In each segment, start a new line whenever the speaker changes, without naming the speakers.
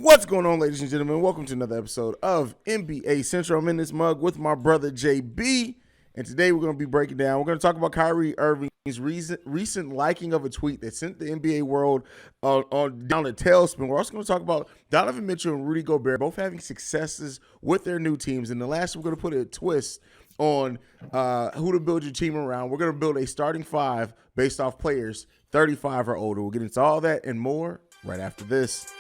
What's going on, ladies and gentlemen? Welcome to another episode of NBA Central. I'm in this mug with my brother JB, and today we're going to be breaking down. We're going to talk about Kyrie Irving's recent liking of a tweet that sent the NBA world down a tailspin. We're also going to talk about Donovan Mitchell and Rudy Gobert both having successes with their new teams. And the last, we're going to put a twist on who to build your team around. We're going to build a starting five based off players 35 or older. We'll get into all that and more right after this.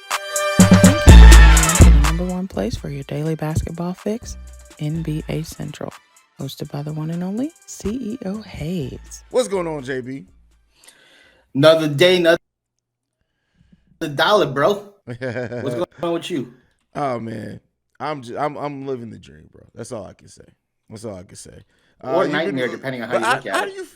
The number one place for your daily basketball fix, NBA Central. Hosted by the one and only CEO Haize.
What's going on, JB?
Another day, another dollar, bro. What's going on with you?
Oh man, I'm living the dream, bro. That's all I can say.
Or nightmare, depending on how you look at it.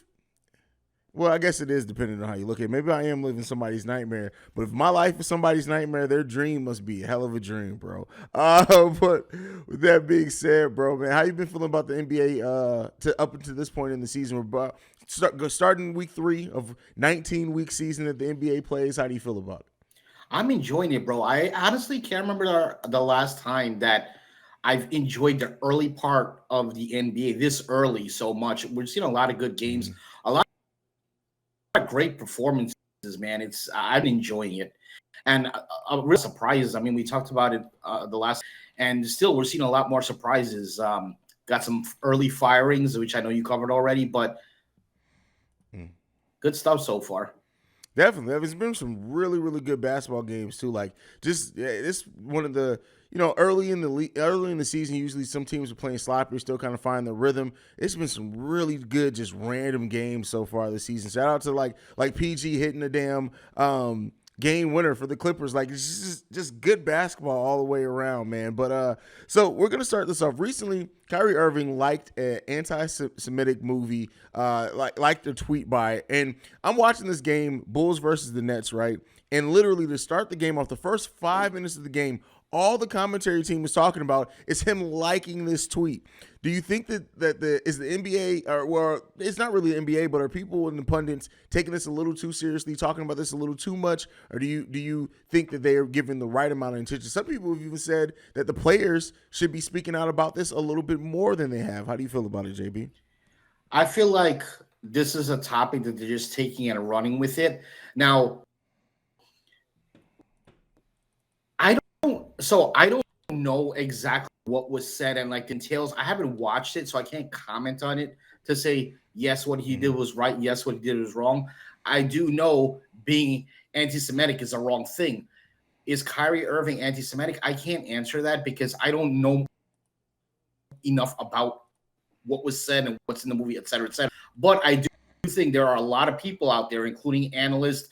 Well, I guess it is depending on how you look at it. Maybe I am living somebody's nightmare, but if my life is somebody's nightmare, their dream must be a hell of a dream, bro. But with that being said, bro, man, how you been feeling about the NBA up until this point in the season? We're starting week 3 of 19-week season that the NBA plays. How do you feel about it?
I'm enjoying it, bro. I honestly can't remember the last time that I've enjoyed the early part of the NBA this early so much. We're seeing a lot of good games, a lot of great performances, man. I'm enjoying it, and a real surprises. I mean, we talked about it the last, and still we're seeing a lot more surprises. Got some early firings, which I know you covered already, but good stuff so far.
Definitely, there's been some really, really good basketball games too. Like this one of the early in the season, usually some teams are playing sloppy, still kind of find the rhythm. It's been some really good, just random games so far this season. Shout out to like PG hitting the damn game winner for the Clippers. Like it's just good basketball all the way around, man. But so we're gonna start this off. Recently, Kyrie Irving liked an anti-Semitic movie, liked a tweet by it. And I'm watching this game, Bulls versus the Nets, right? And literally to start the game off, the first 5 minutes of the game, all the commentary team is talking about is him liking this tweet. Do you think that is the NBA, or well, it's not really the NBA, but are people and the pundits taking this a little too seriously, talking about this a little too much, or do you think that they are giving the right amount of attention? Some people have even said that the players should be speaking out about this a little bit more than they have. How do you feel about it, JB?
I feel like this is a topic that they're just taking and running with it. Now, I don't know exactly what was said and like details. I haven't watched it, so I can't comment on it to say yes, what he did was right, yes, what he did was wrong. I do know being anti-Semitic is a wrong thing. Is Kyrie Irving anti-Semitic? I can't answer that because I don't know enough about what was said and what's in the movie, et cetera, et cetera. But I do think there are a lot of people out there, including analysts,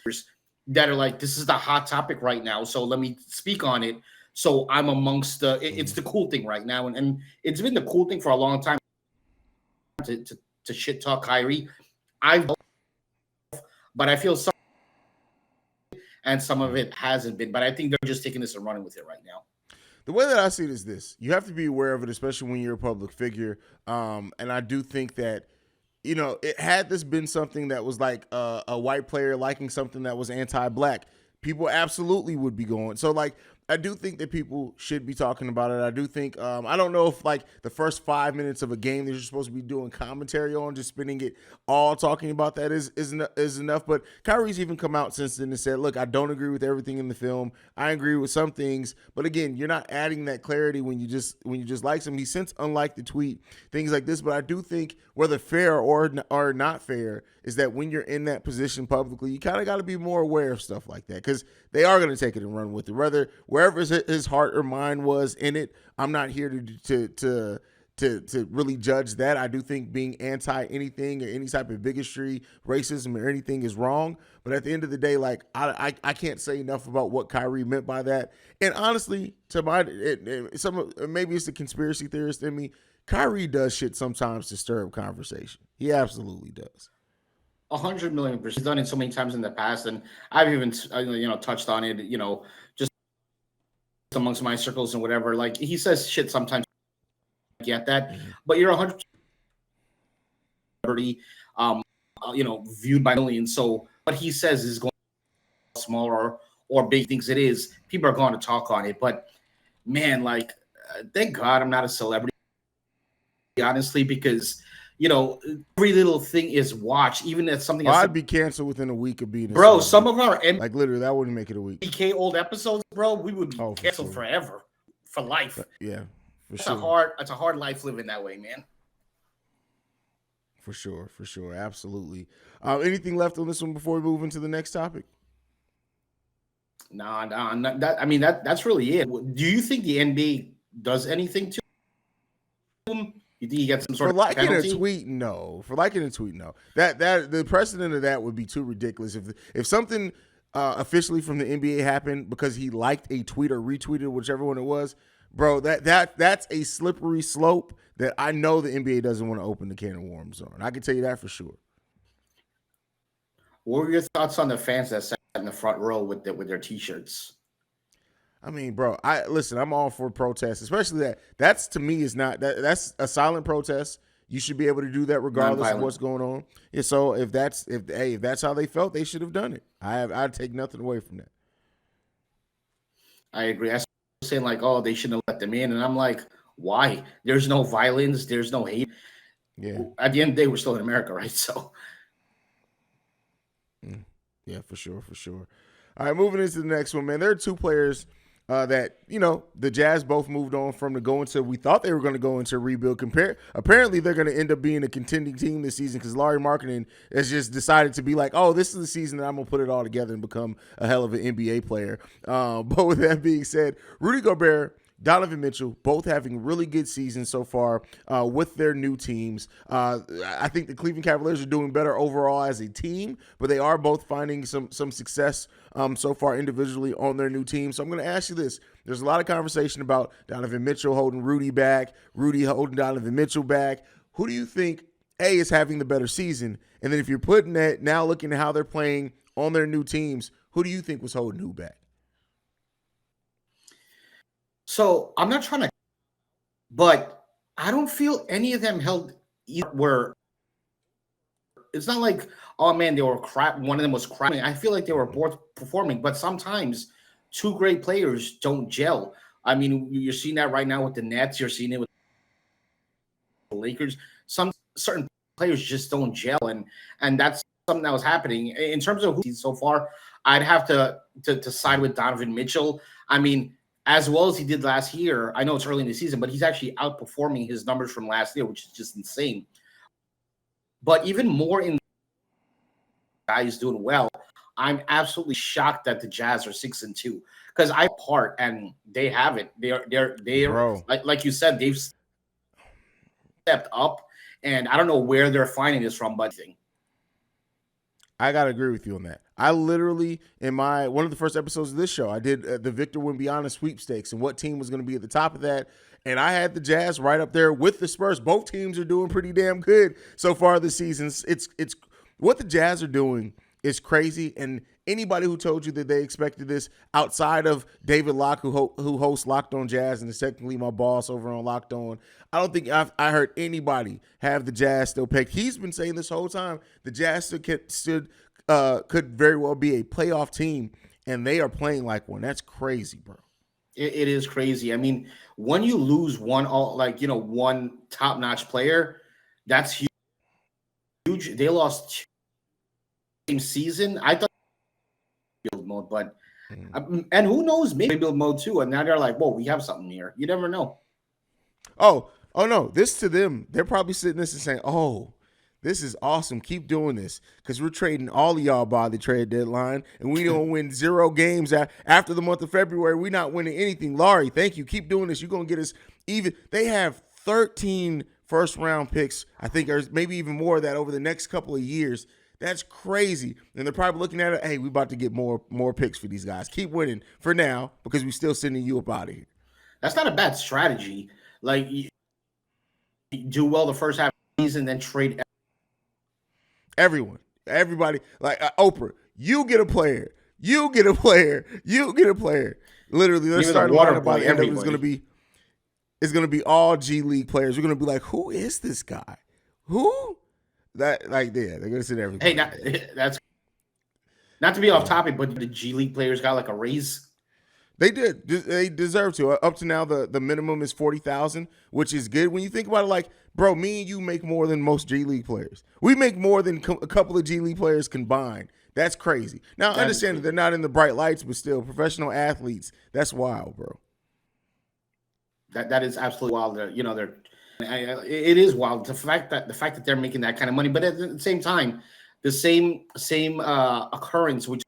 that are like, this is the hot topic right now, so let me speak on it. So I'm amongst it's the cool thing right now, and it's been the cool thing for a long time to shit talk Kyrie. But I feel some, and some of it hasn't been. But I think they're just taking this and running with it right now.
The way that I see it is this: you have to be aware of it, especially when you're a public figure. And I do think that, it had this been something that was like a white player liking something that was anti-black, people absolutely would be going. So like, I do think that people should be talking about it. I do think, I don't know if like the first 5 minutes of a game that you're supposed to be doing commentary on, just spending it all talking about that is enough. But Kyrie's even come out since then and said, look, I don't agree with everything in the film. I agree with some things. But again, you're not adding that clarity when you just like some. He since unliked the tweet, things like this. But I do think whether fair or not fair is that when you're in that position publicly, you kind of got to be more aware of stuff like that, because they are going to take it and run with it. Wherever his heart or mind was in it, I'm not here to really judge that. I do think being anti anything or any type of bigotry, racism, or anything is wrong. But at the end of the day, like I can't say enough about what Kyrie meant by that. And honestly, maybe it's the conspiracy theorist in me. Kyrie does shit sometimes to stir up conversation. He absolutely does.
100 million%. He's done it so many times in the past, and I've even touched on it. Just amongst my circles and whatever. Like, he says shit sometimes. I get that, but you're 100% viewed by millions. So what he says is going smaller or big things it is, people are going to talk on it. But man, like, thank God I'm not a celebrity, honestly, because every little thing is watched, even if something.
I'd be canceled within a week of being a
bro.
celebrity.
Some of our
like literally that wouldn't make it a week.
MBK old episodes, bro, we would be canceled
sure.
forever, for life.
Yeah, for
That's
sure.
That's a hard life living that way, man.
For sure, absolutely. Anything left on this one before we move into the next topic?
No, that's really it. Do you think the NBA does anything to him? You think he gets some sort of penalty?
For liking a tweet, no. That the precedent of that would be too ridiculous. If something officially from the NBA happened because he liked a tweet or retweeted whichever one it was, bro, that's a slippery slope that I know the NBA doesn't want to open the can of worms on. I can tell you that for sure.
What were your thoughts on the fans that sat in the front row with their T-shirts?
I mean, bro, I'm all for protests, especially that's to me is not that's a silent protest. You should be able to do that regardless of what's going on. Yeah, so if that's how they felt, they should have done it. I'd take nothing away from that.
I agree. I was saying like, oh, they shouldn't have let them in, and I'm like, why? There's no violence. There's no hate.
Yeah.
At the end of the day, we're still in America, right? So.
Yeah, for sure. All right, moving into the next one, man. There are two players that, the Jazz both moved on from to go into, we thought they were going to go into a rebuild. Apparently, they're going to end up being a contending team this season because Larry Marketing has just decided to be like, oh, this is the season that I'm going to put it all together and become a hell of an NBA player. But with that being said, Rudy Gobert, Donovan Mitchell, both having really good seasons so far with their new teams. I think the Cleveland Cavaliers are doing better overall as a team, but they are both finding some success so far individually on their new team. So I'm going to ask you this. There's a lot of conversation about Donovan Mitchell holding Rudy back, Rudy holding Donovan Mitchell back. Who do you think, A, is having the better season? And then if you're putting that, now looking at how they're playing on their new teams, who do you think was holding who back?
So I'm not trying to, but I don't feel any of them held were. It's not like, oh man, they were crap. One of them was crap. I feel like they were both performing, but sometimes two great players don't gel. I mean, you're seeing that right now with the Nets. You're seeing it with the Lakers. Some certain players just don't gel, and that's something that was happening in terms of who so far. I'd have to side with Donovan Mitchell. I mean, as well as he did last year, I know it's early in the season, but he's actually outperforming his numbers from last year, which is just insane. But even more in guys doing well, I'm absolutely shocked that the Jazz are 6-2 because I part and they haven't. They're like you said, they've stepped up, and I don't know where they're finding this from, but
I gotta agree with you on that. I literally, in one of the first episodes of this show, I did the Victor Wembanyama sweepstakes and what team was going to be at the top of that, and I had the Jazz right up there with the Spurs. Both teams are doing pretty damn good so far this season. It's what the Jazz are doing is crazy, and anybody who told you that they expected this outside of David Locke, who hosts Locked On Jazz and is technically my boss over on Locked On, I don't think I heard anybody have the Jazz still pegged. He's been saying this whole time the Jazz could very well be a playoff team, and they are playing like one. That's crazy, bro.
It is crazy. I mean, when you lose one top-notch player, that's huge. They lost two season. I thought build mode, but and who knows, maybe build mode too. And now they're like, whoa, we have something here. You never know.
Oh no. This to them, they're probably sitting this and saying, oh, this is awesome. Keep doing this because we're trading all of y'all by the trade deadline, and we don't win 0 games after the month of February. We're not winning anything. Laurie, thank you. Keep doing this. You're going to get us even. They have 13 first-round picks, I think, or maybe even more of that over the next couple of years. That's crazy. And they're probably looking at it, hey, we about to get more picks for these guys. Keep winning for now because we're still sending you up out of here.
That's not a bad strategy. Like, you do well the first half of the season, then trade
everybody, like Oprah, you get a player. Literally, let's start lineup by the end of it. It's gonna be all G League players. We're gonna be like, who is this guy? Who? That like they're gonna send everybody.
Hey, that's Not to be off topic, but the G League players got like a raise.
They did. They deserve to. Up to now, the minimum is 40,000, which is good. When you think about it, like, bro, me and you make more than most G League players. We make more than a couple of G League players combined. That's crazy. Now, I understand that they're not in the bright lights, but still, professional athletes. That's wild, bro.
That is absolutely wild. It is wild. The fact that they're making that kind of money, but at the same time, the same occurrence. We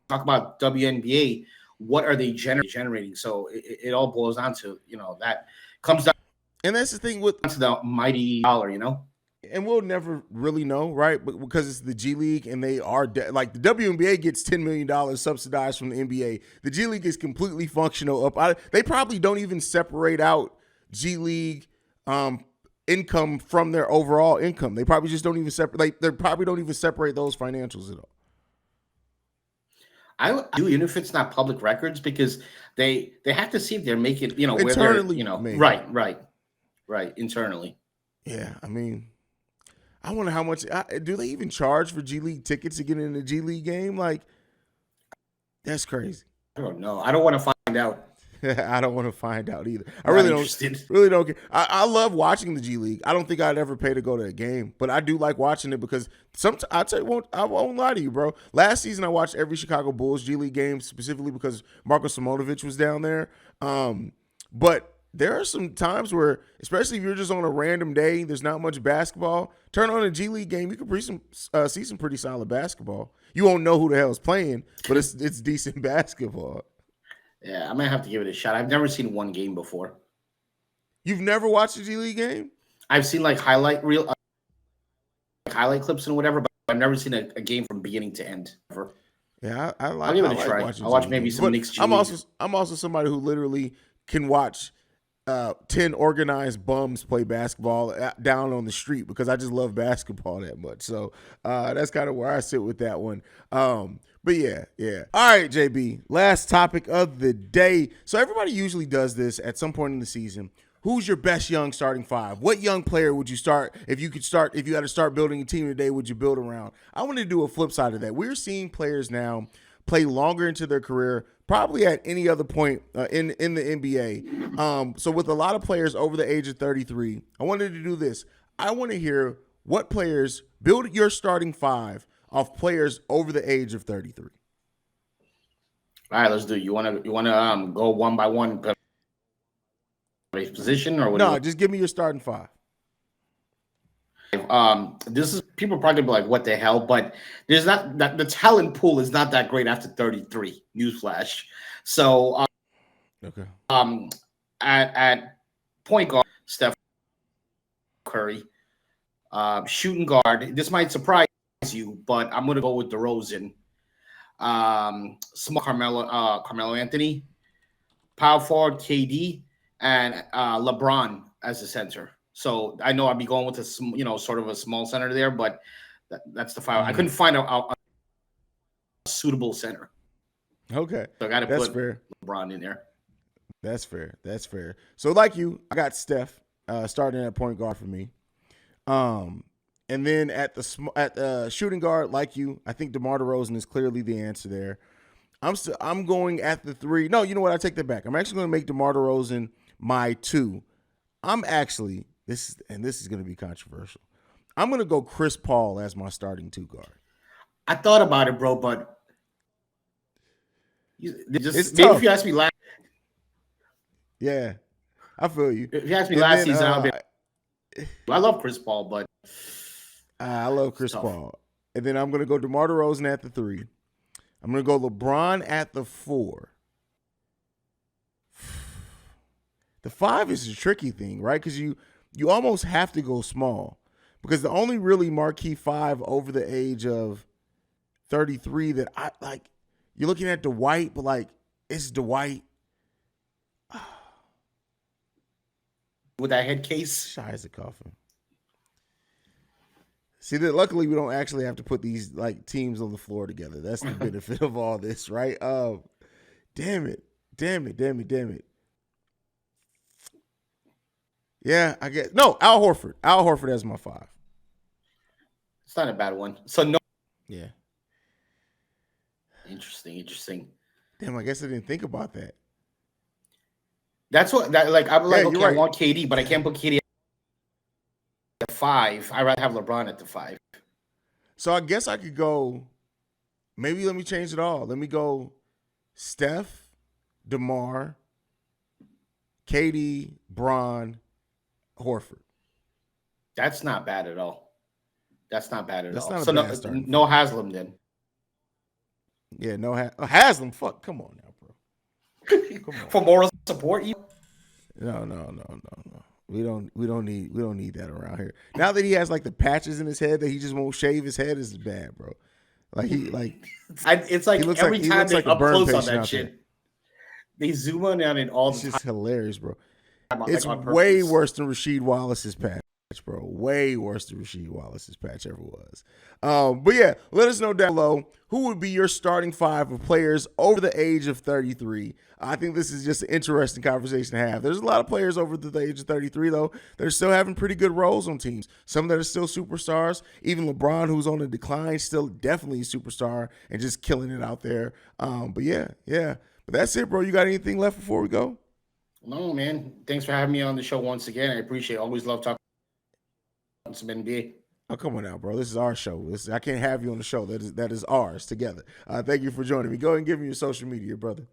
talk about WNBA. What are they generating? So it all boils down to that comes down.
And that's the thing with
the mighty dollar,
And we'll never really know, right? But because it's the G League and they are like the WNBA gets $10 million subsidized from the NBA. The G League is completely functional. They probably don't even separate out G League income from their overall income. They probably just don't even separate. They probably don't even separate those financials at all.
I do, even if it's not public records, because they have to see if they're making,
internally,
where they're, right, internally.
Yeah, I mean, I wonder how much do they even charge for G League tickets to get in the G League game? Like, that's crazy.
I don't know. I don't want to find out.
I don't want to find out either. I really don't care. I love watching the G League. I don't think I'd ever pay to go to a game, but I do like watching it because I won't lie to you, bro. Last season I watched every Chicago Bulls G League game specifically because Marko Simonovic was down there. But there are some times where, especially if you're just on a random day, there's not much basketball, turn on a G League game, you can see some pretty solid basketball. You won't know who the hell is playing, but it's decent basketball.
Yeah, I might have to give it a shot. I've never seen one game before.
You've never watched a G League game?
I've seen like highlight clips and whatever, but I've never seen a game from beginning to end ever.
Yeah,
I'll give it a try. I'll watch maybe some Knicks G League.
I'm also somebody who literally can watch 10 organized bums play basketball down on the street because I just love basketball that much. So that's kind of where I sit with that one. But yeah. All right, JB, last topic of the day. So everybody usually does this at some point in the season. Who's your best young starting five? What young player would you start if you had to start building a team today, would you build around? I want to do a flip side of that. We're seeing players now play longer into their career, probably at any other point in the NBA. So with a lot of players over the age of 33, I wanted to do this. I want to hear what players build your starting five of players over the age of 33.
All right, let's do it. You want to go one by one position or what?
No, just give me your starting five.
This is people probably be like, what the hell? But there's not that the talent pool is not that great after 33. Newsflash. So
okay.
At point guard, Steph Curry. Shooting guard. This might surprise you, but I'm gonna go with DeRozan. Small Carmelo Anthony, power forward KD, and LeBron as the center. So I know I'd be going with sort of a small center there, but that's the five. I couldn't find a suitable center.
Okay,
so I got to put
fair.
LeBron in there.
That's fair. So like you, I got Steph starting at point guard for me. And then at the shooting guard, like you, I think DeMar DeRozan is clearly the answer there. I'm going at the three. No, you know what? I take that back. I'm actually going to make DeMar DeRozan my two. This is going to be controversial. I'm going to go Chris Paul as my starting two guard.
I thought about it, bro, but
it's
maybe
tough.
if you asked me last.
Yeah, I feel you.
If you asked me last season, I love Chris Paul, but
I love Chris Paul. And then I'm going to go DeMar DeRozan at the three. I'm going to go LeBron at the four. The five is a tricky thing, right? Because you almost have to go small because the only really marquee five over the age of 33 that I like, you're looking at Dwight, but like, it's Dwight.
With that head case?
Shy as a coffin. See, luckily we don't actually have to put these like teams on the floor together. That's the benefit of all this, right? Damn it. Yeah, I guess. No, Al Horford. Al Horford as my five.
It's not a bad one. So no.
Yeah.
Interesting.
Damn, I guess I didn't think about that.
That's what that like. I'm like,
Yeah,
okay,
you're right.
I want KD, but I can't put KD at 5. I'd rather have LeBron at the 5.
So I guess I could go. Maybe let me change it all. Let me go Steph, DeMar, KD, Bron, Horford.
That's not bad at all.
That's not a
So
bad starting
no Haslam then.
Yeah, no Haslam. Fuck, come on now, bro. Come on.
For moral support,
No. We don't need that around here. Now that he has like the patches in his head that he just won't shave his head is bad, bro.
it's like every time they up close on that shit, they zoom on it all the time.
It's just hilarious, bro. It's way worse than Rasheed Wallace's patch, bro. Way worse than Rasheed Wallace's patch ever was. But yeah, let us know down below who would be your starting 5 of players over the age of 33. I think this is just an interesting conversation to have. There's a lot of players over the age of 33, though, that are still having pretty good roles on teams. Some that are still superstars. Even LeBron, who's on the decline, still definitely a superstar and just killing it out there. But yeah. But that's it, bro. You got anything left before we go?
No, man. Thanks for having me on the show once again. I appreciate it. Always love talking some NBA.
Oh, come on now, bro. This is our show. I can't have you on the show. That is ours together. Thank you for joining me. Go ahead and give me your social media, brother.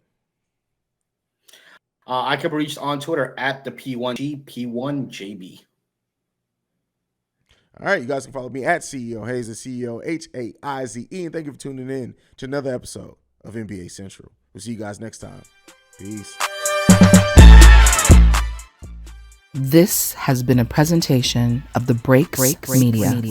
I can be reached on Twitter at the P1JB.
All right, you guys can follow me at CEO Haize, CEO Haize. And thank you for tuning in to another episode of NBA Central. We'll see you guys next time. Peace.
This has been a presentation of the Breaks Media.